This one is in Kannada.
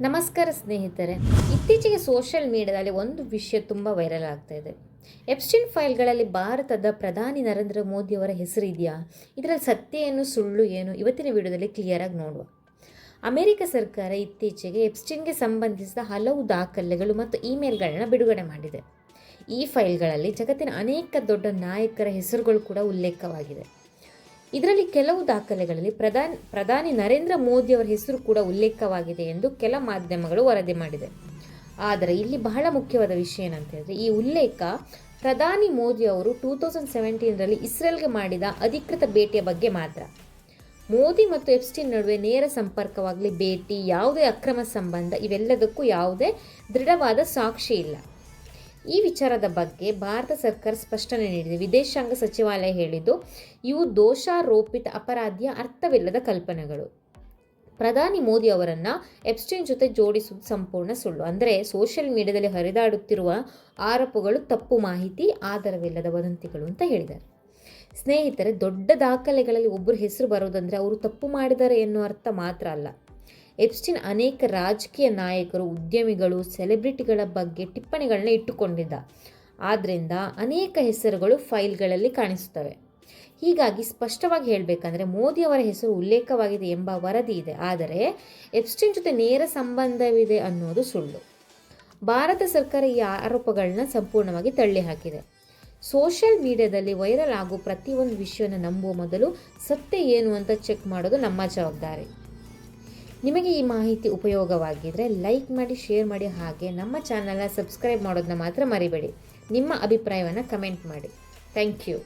ನಮಸ್ಕಾರ ಸ್ನೇಹಿತರೆ. ಇತ್ತೀಚೆಗೆ ಸೋಷಿಯಲ್ ಮೀಡಿಯಾದಲ್ಲಿ ಒಂದು ವಿಷಯ ತುಂಬ ವೈರಲ್ ಆಗ್ತಾ ಇದೆ. ಎಪ್ಸ್ಟೈನ್ ಫೈಲ್ಗಳಲ್ಲಿ ಭಾರತದ ಪ್ರಧಾನಿ ನರೇಂದ್ರ ಮೋದಿಯವರ ಹೆಸರು ಇದೆಯಾ? ಇದರಲ್ಲಿ ಸತ್ಯ ಏನು, ಸುಳ್ಳು ಏನು? ಇವತ್ತಿನ ವಿಡಿಯೋದಲ್ಲಿ ಕ್ಲಿಯರಾಗಿ ನೋಡುವ. ಅಮೆರಿಕ ಸರ್ಕಾರ ಇತ್ತೀಚೆಗೆ ಎಪ್ಸ್ಟೈನ್ಗೆ ಸಂಬಂಧಿಸಿದ ಹಲವು ದಾಖಲೆಗಳು ಮತ್ತು ಇಮೇಲ್ಗಳನ್ನು ಬಿಡುಗಡೆ ಮಾಡಿದೆ. ಈ ಫೈಲ್ಗಳಲ್ಲಿ ಜಗತ್ತಿನ ಅನೇಕ ದೊಡ್ಡ ನಾಯಕರ ಹೆಸರುಗಳು ಕೂಡ ಉಲ್ಲೇಖವಾಗಿದೆ. ಇದರಲ್ಲಿ ಕೆಲವು ದಾಖಲೆಗಳಲ್ಲಿ ಪ್ರಧಾನಿ ನರೇಂದ್ರ ಮೋದಿಯವರ ಹೆಸರು ಕೂಡ ಉಲ್ಲೇಖವಾಗಿದೆ ಎಂದು ಕೆಲ ಮಾಧ್ಯಮಗಳು ವರದಿ ಮಾಡಿದೆ. ಆದರೆ ಇಲ್ಲಿ ಬಹಳ ಮುಖ್ಯವಾದ ವಿಷಯ ಏನಂತ ಹೇಳಿದ್ರೆ, ಈ ಉಲ್ಲೇಖ ಪ್ರಧಾನಿ ಮೋದಿ ಅವರು 2017ರಲ್ಲಿ ಇಸ್ರೇಲ್ಗೆ ಮಾಡಿದ ಅಧಿಕೃತ ಭೇಟಿಯ ಬಗ್ಗೆ ಮಾತ್ರ. ಮೋದಿ ಮತ್ತು ಎಪ್ಸ್ಟೈನ್ ನಡುವೆ ನೇರ ಸಂಪರ್ಕವಾಗಲಿ, ಭೇಟಿ, ಯಾವುದೇ ಅಕ್ರಮ ಸಂಬಂಧ ಇವೆಲ್ಲದಕ್ಕೂ ಯಾವುದೇ ದೃಢವಾದ ಸಾಕ್ಷಿ ಇಲ್ಲ. ಈ ವಿಚಾರದ ಬಗ್ಗೆ ಭಾರತ ಸರ್ಕಾರ ಸ್ಪಷ್ಟನೆ ನೀಡಿದೆ. ವಿದೇಶಾಂಗ ಸಚಿವಾಲಯ ಹೇಳಿದ್ದು, ಇವು ದೋಷಾರೋಪಿತ ಅಪರಾಧಿಯ ಅರ್ಥವಿಲ್ಲದ ಕಲ್ಪನೆಗಳು. ಪ್ರಧಾನಿ ಮೋದಿ ಅವರನ್ನು ಎಪ್ಸ್ಟೈನ್ ಜೊತೆ ಜೋಡಿಸುವುದು ಸಂಪೂರ್ಣ ಸುಳ್ಳು. ಅಂದರೆ ಸೋಷಿಯಲ್ ಮೀಡಿಯಾದಲ್ಲಿ ಹರಿದಾಡುತ್ತಿರುವ ಆರೋಪಗಳು ತಪ್ಪು ಮಾಹಿತಿ, ಆಧಾರವಿಲ್ಲದ ವದಂತಿಗಳು ಅಂತ ಹೇಳಿದ್ದಾರೆ. ಸ್ನೇಹಿತರೆ, ದೊಡ್ಡ ದಾಖಲೆಗಳಲ್ಲಿ ಒಬ್ಬರು ಹೆಸರು ಬರೋದಂದರೆ ಅವರು ತಪ್ಪು ಮಾಡಿದ್ದಾರೆ ಎನ್ನುವ ಅರ್ಥ ಮಾತ್ರ ಅಲ್ಲ. ಎಪ್ಸ್ಟೈನ್ ಅನೇಕ ರಾಜಕೀಯ ನಾಯಕರು, ಉದ್ಯಮಿಗಳು, ಸೆಲೆಬ್ರಿಟಿಗಳ ಬಗ್ಗೆ ಟಿಪ್ಪಣಿಗಳನ್ನ ಇಟ್ಟುಕೊಂಡಿದ್ದ. ಆದ್ದರಿಂದ ಅನೇಕ ಹೆಸರುಗಳು ಫೈಲ್ಗಳಲ್ಲಿ ಕಾಣಿಸುತ್ತವೆ. ಹೀಗಾಗಿ ಸ್ಪಷ್ಟವಾಗಿ ಹೇಳಬೇಕಂದ್ರೆ ಮೋದಿಯವರ ಹೆಸರು ಉಲ್ಲೇಖವಾಗಿದೆ ಎಂಬ ವರದಿ ಇದೆ, ಆದರೆ ಎಪ್ಸ್ಟೈನ್ ಜೊತೆ ನೇರ ಸಂಬಂಧವಿದೆ ಅನ್ನೋದು ಸುಳ್ಳು. ಭಾರತ ಸರ್ಕಾರ ಈ ಆರೋಪಗಳನ್ನ ಸಂಪೂರ್ಣವಾಗಿ ತಳ್ಳಿಹಾಕಿದೆ. ಸೋಷಿಯಲ್ ಮೀಡಿಯಾದಲ್ಲಿ ವೈರಲ್ ಆಗೋ ಪ್ರತಿಯೊಂದು ವಿಷಯವನ್ನು ನಂಬುವ ಮೊದಲು ಸತ್ಯ ಏನು ಅಂತ ಚೆಕ್ ಮಾಡೋದು ನಮ್ಮ ಜವಾಬ್ದಾರಿ. ನಿಮಗೆ ಈ ಮಾಹಿತಿ ಉಪಯೋಗವಾಗಿದ್ದರೆ ಲೈಕ್ ಮಾಡಿ, ಶೇರ್ ಮಾಡಿ, ಹಾಗೆ ನಮ್ಮ ಚಾನಲ್ನ ಸಬ್ಸ್ಕ್ರೈಬ್ ಮಾಡೋದನ್ನ ಮಾತ್ರ ಮರಿಬೇಡಿ. ನಿಮ್ಮ ಅಭಿಪ್ರಾಯವನ್ನು ಕಮೆಂಟ್ ಮಾಡಿ. Thank you.